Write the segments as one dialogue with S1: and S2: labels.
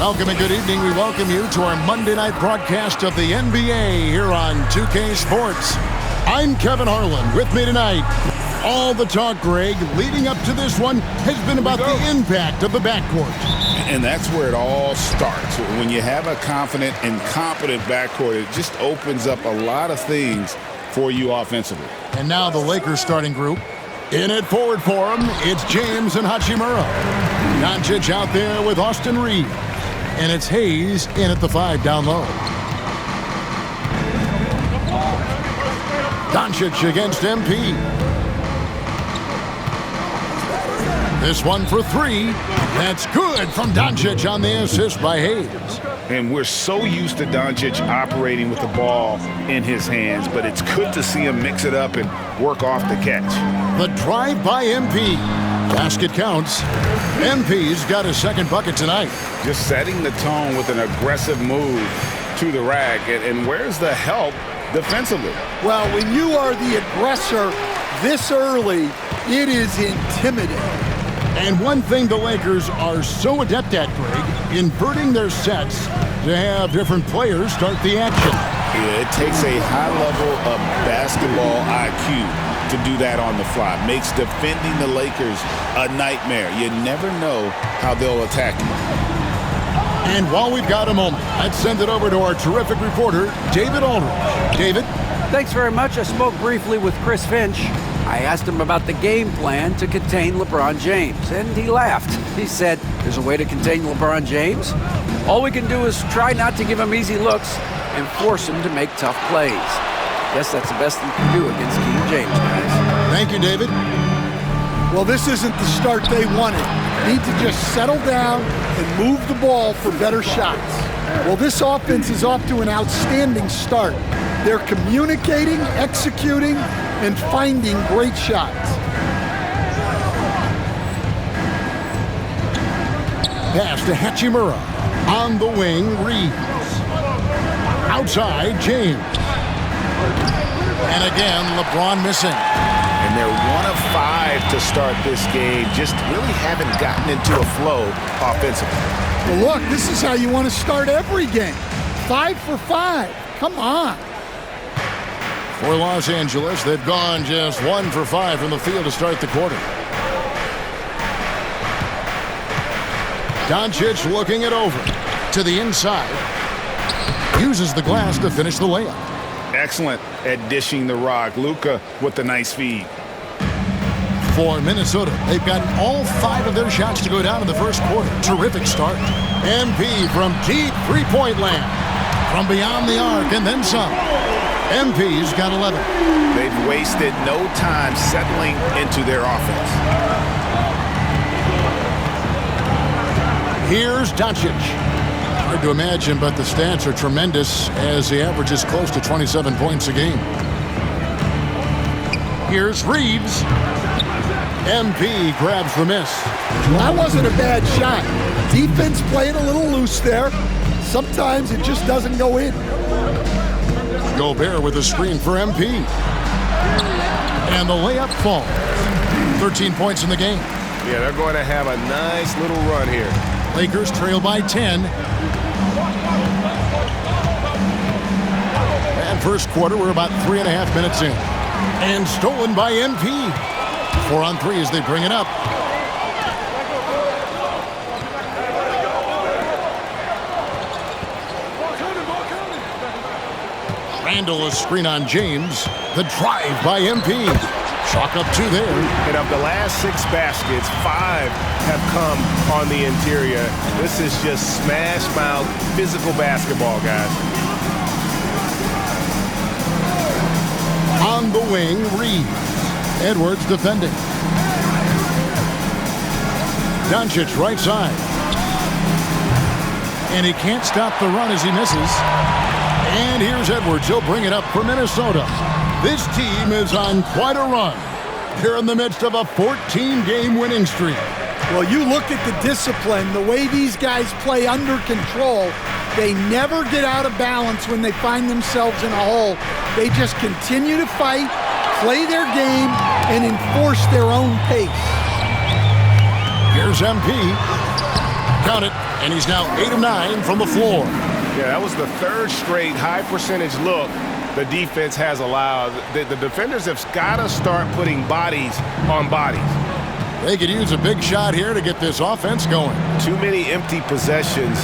S1: Welcome and good evening. We welcome you to our Monday night broadcast of the NBA here on 2K Sports. I'm Kevin Harlan. With me tonight, all the talk, Greg, leading up to this one has been about the impact of the backcourt.
S2: And that's where it all starts. When you have a confident and competent backcourt, it just opens up a lot of things for you offensively.
S1: And now the Lakers starting group. In it forward for him, it's James and Hachimura. Doncic out there with Austin Reeves. And it's Hayes in at the 5 down low. Doncic against MP. This one for 3. That's good from Doncic on the assist by Hayes.
S2: And we're so used to Doncic operating with the ball in his hands, but it's good to see him mix it up and work off the catch.
S1: The drive by MP. Basket counts. MP's got his second bucket tonight.
S2: Just setting the tone with an aggressive move to the rack. And where's the help defensively?
S3: Well, when you are the aggressor this early, it is intimidating.
S1: And one thing the Lakers are so adept at, Greg, inverting their sets to have different players start the action.
S2: Yeah, it takes a high level of basketball IQ to do that on the fly. Makes defending the Lakers a nightmare. You never know how they'll attack you.
S1: And while we've got a moment, let's send it over to our terrific reporter, David Aldridge. David?
S4: Thanks very much. I spoke briefly with Chris Finch. I asked him about the game plan to contain LeBron James, and he laughed. He said, there's a way to contain LeBron James. All we can do is try not to give him easy looks and force him to make tough plays. Guess that's the best you can do against King James, guys.
S1: Thank you, David.
S3: Well, this isn't the start they wanted. Need to just settle down and move the ball for better shots. Well, this offense is off to an outstanding start. They're communicating, executing, and finding great shots.
S1: Pass to Hachimura. On the wing, Reeves. Outside, James. And again, LeBron missing.
S2: And they're 1 of 5 to start this game. Just really haven't gotten into a flow offensively.
S3: Well, look, this is how you want to start every game. 5 for 5. Come on.
S1: For Los Angeles, they've gone just 1 for 5 from the field to start the quarter. Doncic looking it over to the inside. Uses the glass to finish the layup.
S2: Excellent at dishing the rock. Luka with the nice feed.
S1: For Minnesota, they've gotten all 5 of their shots to go down in the first quarter. Terrific start. MP from deep three-point land. From beyond the arc and then some. MP's got 11.
S2: They've wasted no time settling into their offense.
S1: Here's Doncic. Hard to imagine, but the stats are tremendous as he averages close to 27 points a game. Here's Reeves. MP grabs the miss.
S3: Well, that wasn't a bad shot. Defense playing a little loose there. Sometimes it just doesn't go in.
S1: Gobert with a screen for MP. And the layup falls. 13 points in the game.
S5: Yeah, they're going to have a nice little run here.
S1: Lakers trail by 10. And first quarter, we're about 3.5 minutes in. And stolen by MP. 4 on 3 as they bring it up. Randall a screen on James. The drive by MP. Chalk up 2 there.
S5: And of the last 6 baskets, 5 have come on the interior. This is just smash mouth physical basketball, guys.
S1: On the wing, Reeves. Edwards defending. Doncic right side. And he can't stop the run as he misses. And here's Edwards. He'll bring it up for Minnesota. This team is on quite a run. They're in the midst of a 14-game winning streak.
S3: Well, you look at the discipline, the way these guys play under control. They never get out of balance when they find themselves in a hole. They just continue to fight, play their game, and enforce their own pace.
S1: Here's MP. Count it. And he's now 8 of 9 from the floor.
S5: Yeah, that was the third straight high percentage look the defense has allowed. The defenders have got to start putting bodies on bodies.
S1: They could use a big shot here to get this offense going.
S5: Too many empty possessions.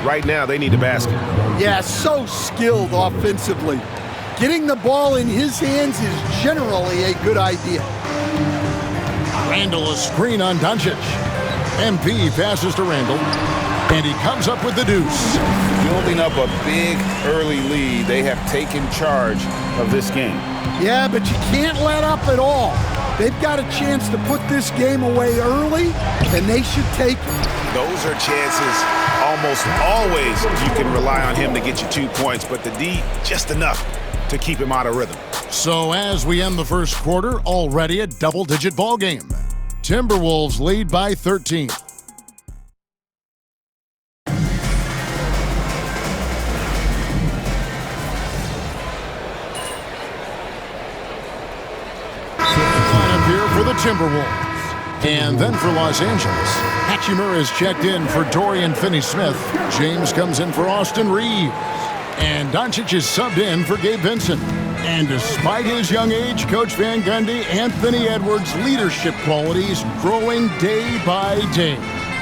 S5: Right now, they need a basket.
S3: Yeah, so skilled offensively. Getting the ball in his hands is generally a good idea.
S1: Randall a screen on Doncic. MP passes to Randall, and he comes up with the deuce.
S2: Building up a big early lead, they have taken charge of this game.
S3: Yeah, but you can't let up at all. They've got a chance to put this game away early, and they should take it.
S2: Those are chances almost always you can rely on him to get you 2 points, but the D, just enough to keep him out of rhythm.
S1: So as we end the first quarter, already a double-digit ball game. Timberwolves lead by 13. Lineup here for the Timberwolves. And then for Los Angeles, Hachimura is checked in for Dorian Finney-Smith. James comes in for Austin Reeves. And Doncic is subbed in for Gabe Vincent. And despite his young age, Coach Van Gundy, Anthony Edwards' leadership qualities growing day by day.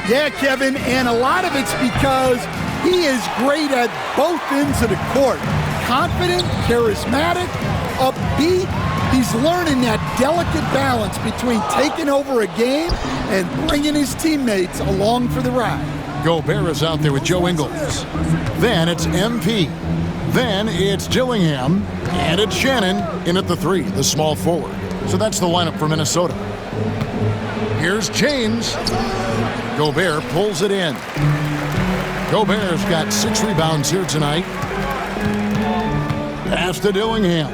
S3: Yeah, Kevin, and a lot of it's because he is great at both ends of the court. Confident, charismatic, upbeat. He's learning that delicate balance between taking over a game and bringing his teammates along for the ride.
S1: Gobert is out there with Joe Ingles. Then it's MP. Then it's Dillingham. And it's Shannon in at the 3, the small forward. So that's the lineup for Minnesota. Here's James. Gobert pulls it in. Gobert's got 6 rebounds here tonight. Pass to Dillingham.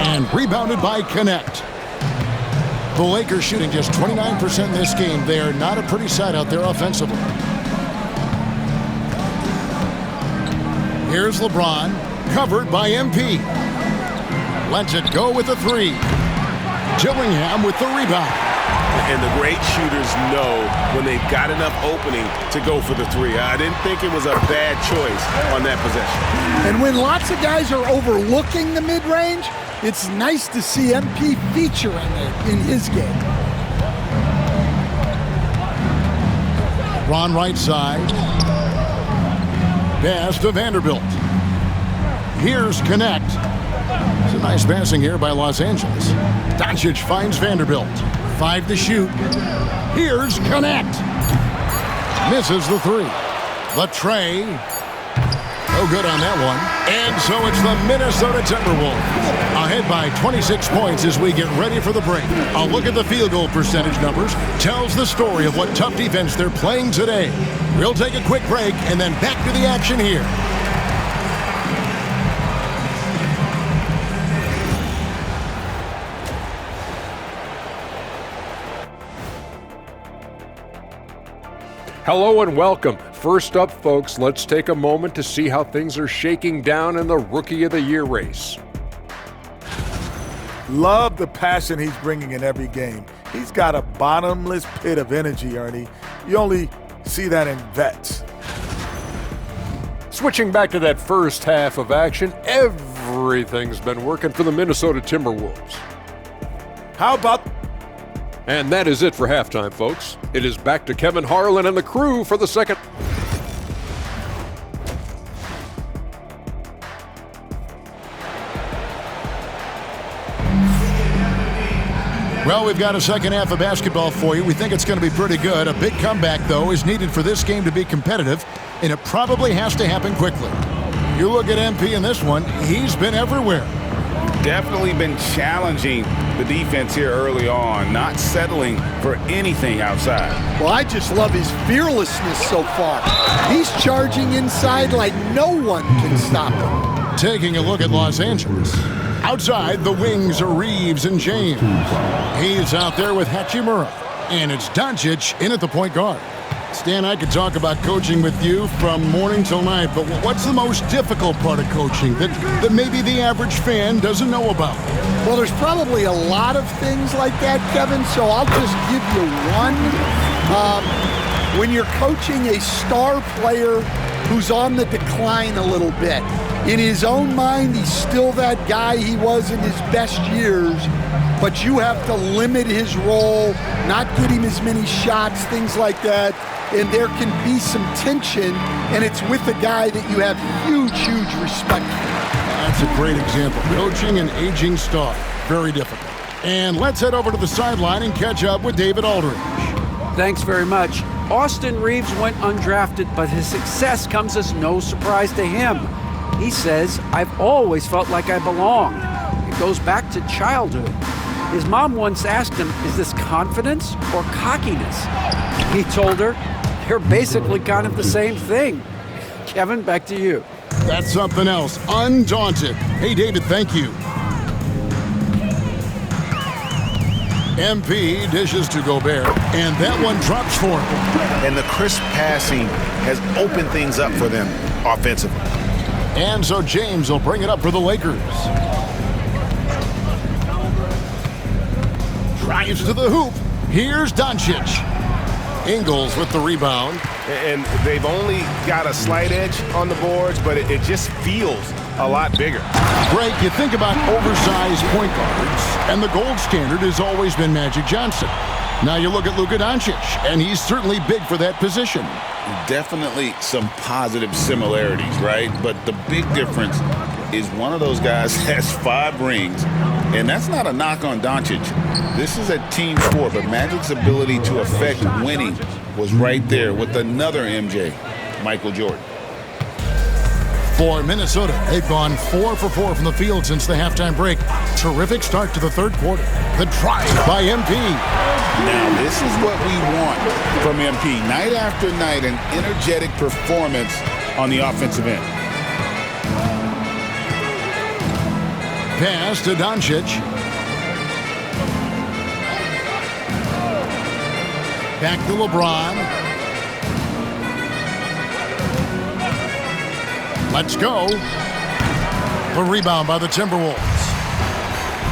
S1: And rebounded by Connect. The Lakers shooting just 29% in this game. They are not a pretty sight out there offensively. Here's LeBron, covered by MP. Lets it go with the 3. Dillingham with the rebound.
S5: And the great shooters know when they've got enough opening to go for the 3. I didn't think it was a bad choice on that possession.
S3: And when lots of guys are overlooking the mid-range, it's nice to see MP feature in his game.
S1: Ron right side. Pass to Vanderbilt. Here's Connect. It's a nice passing here by Los Angeles. Doncic finds Vanderbilt. 5 to shoot. Here's Connect. Misses the 3. The tray. No good on that one. And so it's the Minnesota Timberwolves ahead by 26 points as we get ready for the break. A look at the field goal percentage numbers tells the story of what tough defense they're playing today. We'll take a quick break and then back to the action here.
S6: Hello and welcome. First up, folks, let's take a moment to see how things are shaking down in the Rookie of the Year race.
S7: Love the passion he's bringing in every game. He's got a bottomless pit of energy, Ernie. You only see that in vets.
S6: Switching back to that first half of action, everything's been working for the Minnesota Timberwolves.
S7: How about...
S6: And that is it for halftime, folks. It is back to Kevin Harlan and the crew for the second.
S1: Well, we've got a second half of basketball for you. We think it's going to be pretty good. A big comeback, though, is needed for this game to be competitive, and it probably has to happen quickly. You look at MP in this one, he's been everywhere.
S2: Definitely been challenging the defense here early on, not settling for anything outside.
S3: Well, I just love his fearlessness so far. He's charging inside like no one can stop him.
S1: Taking a look at Los Angeles. Outside, the wings are Reeves and James. He's out there with Hachimura. And it's Doncic in at the point guard. Stan, I could talk about coaching with you from morning till night, but what's the most difficult part of coaching that maybe the average fan doesn't know about?
S3: Well, there's probably a lot of things like that, Kevin, so I'll just give you one. When you're coaching a star player who's on the decline a little bit, in his own mind, he's still that guy he was in his best years, but you have to limit his role, not get him as many shots, things like that, and there can be some tension, and it's with a guy that you have huge, huge respect for.
S1: That's a great example. Coaching an aging star, very difficult. And let's head over to the sideline and catch up with David Aldridge.
S4: Thanks very much. Austin Reeves went undrafted, but his success comes as no surprise to him. He says, "I've always felt like I belong." It goes back to childhood. His mom once asked him, "Is this confidence or cockiness?" He told her, "They're basically kind of the same thing." Kevin, back to you.
S1: That's something else. Undaunted. Hey, David, thank you. MP dishes to Gobert, and that one drops for him.
S2: And the crisp passing has opened things up for them offensively.
S1: And so James will bring it up for the Lakers. Drives to the hoop. Here's Doncic. Ingles with the rebound.
S5: And they've only got a slight edge on the boards, but it just feels a lot bigger.
S1: Greg, you think about oversized point guards, and the gold standard has always been Magic Johnson. Now you look at Luka Doncic, and he's certainly big for that position.
S2: Definitely some positive similarities, right? But the big difference is one of those guys has 5 rings, and that's not a knock on Doncic. This is a team sport, but Magic's ability to affect winning was right there with another MJ, Michael Jordan.
S1: For Minnesota, they've gone 4 for 4 from the field since the halftime break. Terrific start to the third quarter. The drive by MP.
S2: Now, this is what we want from MP. Night after night, an energetic performance on the offensive end.
S1: Pass to Doncic. Back to LeBron. Let's go. The rebound by the Timberwolves.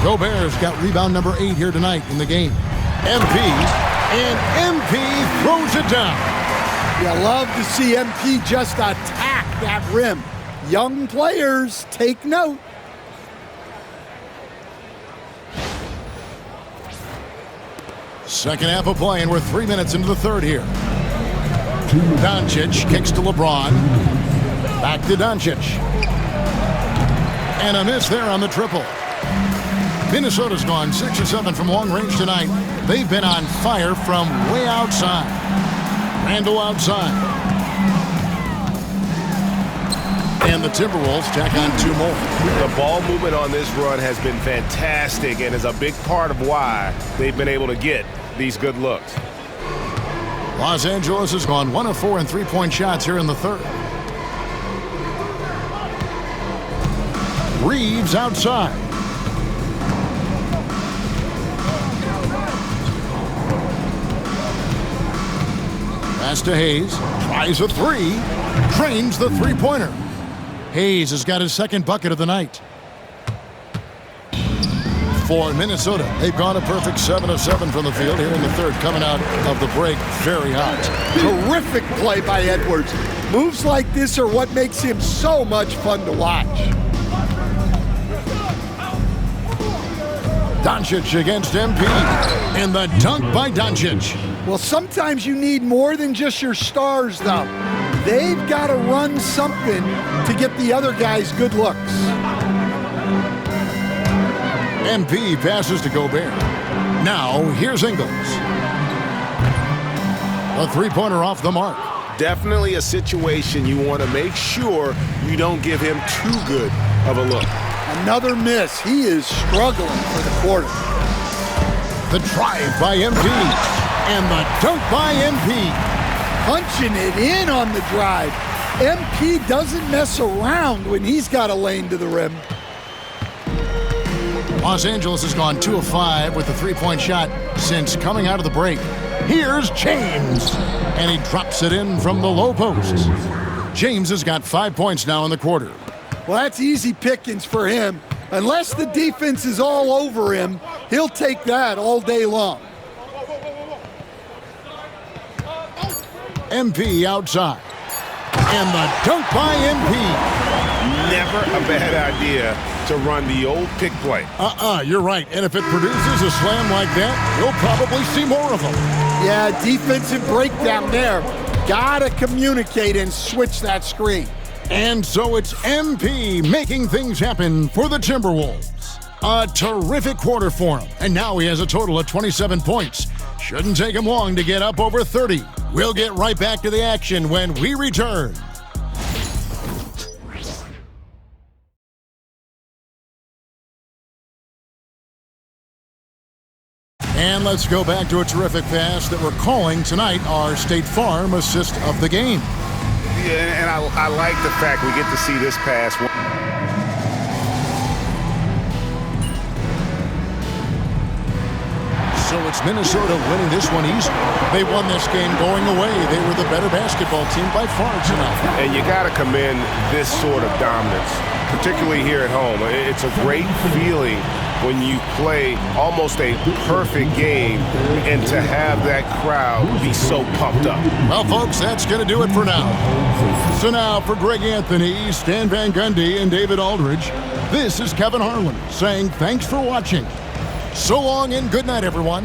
S1: Gobert's got rebound number 8 here tonight in the game. MP, and MP throws it down.
S3: You love to see MP just attack that rim. Young players, take note.
S1: Second half of play, and we're 3 minutes into the third here. Doncic kicks to LeBron. Back to Doncic. And a miss there on the triple. Minnesota's gone 6 of 7 from long range tonight. They've been on fire from way outside. Randall outside. And the Timberwolves tack on 2 more.
S5: The ball movement on this run has been fantastic and is a big part of why they've been able to get these good looks.
S1: Los Angeles has gone 1 of 4 in 3-point shots here in the third. Reeves outside. Pass to Hayes. Tries a 3. Drains the 3-pointer. Hayes has got his second bucket of the night. For Minnesota, they've gone a perfect 7 of 7 from the field here in the third, coming out of the break very hot.
S3: Terrific play by Edwards. Moves like this are what makes him so much fun to watch.
S1: Doncic against MP, and the dunk by Doncic.
S3: Well, sometimes you need more than just your stars, though. They've got to run something to get the other guys good looks.
S1: MP passes to Gobert. Now, here's Ingles. A 3-pointer off the mark.
S5: Definitely a situation you want to make sure you don't give him too good of a look.
S3: Another miss. He is struggling for the quarter.
S1: The drive by MP. And the dunk by MP.
S3: Punching it in on the drive. MP doesn't mess around when he's got a lane to the rim.
S1: Los Angeles has gone 2 of 5 with the 3-point shot since coming out of the break. Here's James. And he drops it in from the low post. James has got 5 points now in the quarter.
S3: Well, that's easy pickings for him. Unless the defense is all over him, he'll take that all day long.
S1: MP outside. And the dunk by MP.
S5: Never a bad idea to run the old pick play.
S1: You're right. And if it produces a slam like that, you'll probably see more of them.
S3: Yeah, defensive breakdown there. Gotta communicate and switch that screen.
S1: And so it's MP making things happen for the Timberwolves. A terrific quarter for him. And now he has a total of 27 points. Shouldn't take him long to get up over 30. We'll get right back to the action when we return. And let's go back to a terrific pass that we're calling tonight our State Farm assist of the game.
S5: Yeah, and I like the fact we get to see this pass.
S1: So it's Minnesota winning this one easily. They won this game going away. They were the better basketball team by far tonight.
S5: And you got to commend this sort of dominance, particularly here at home. It's a great feeling when you play almost a perfect game and to have that crowd be so pumped up.
S1: Well, folks, that's going to do it for now. So now for Greg Anthony, Stan Van Gundy, and David Aldridge, this is Kevin Harlan saying thanks for watching. So long and good night, everyone.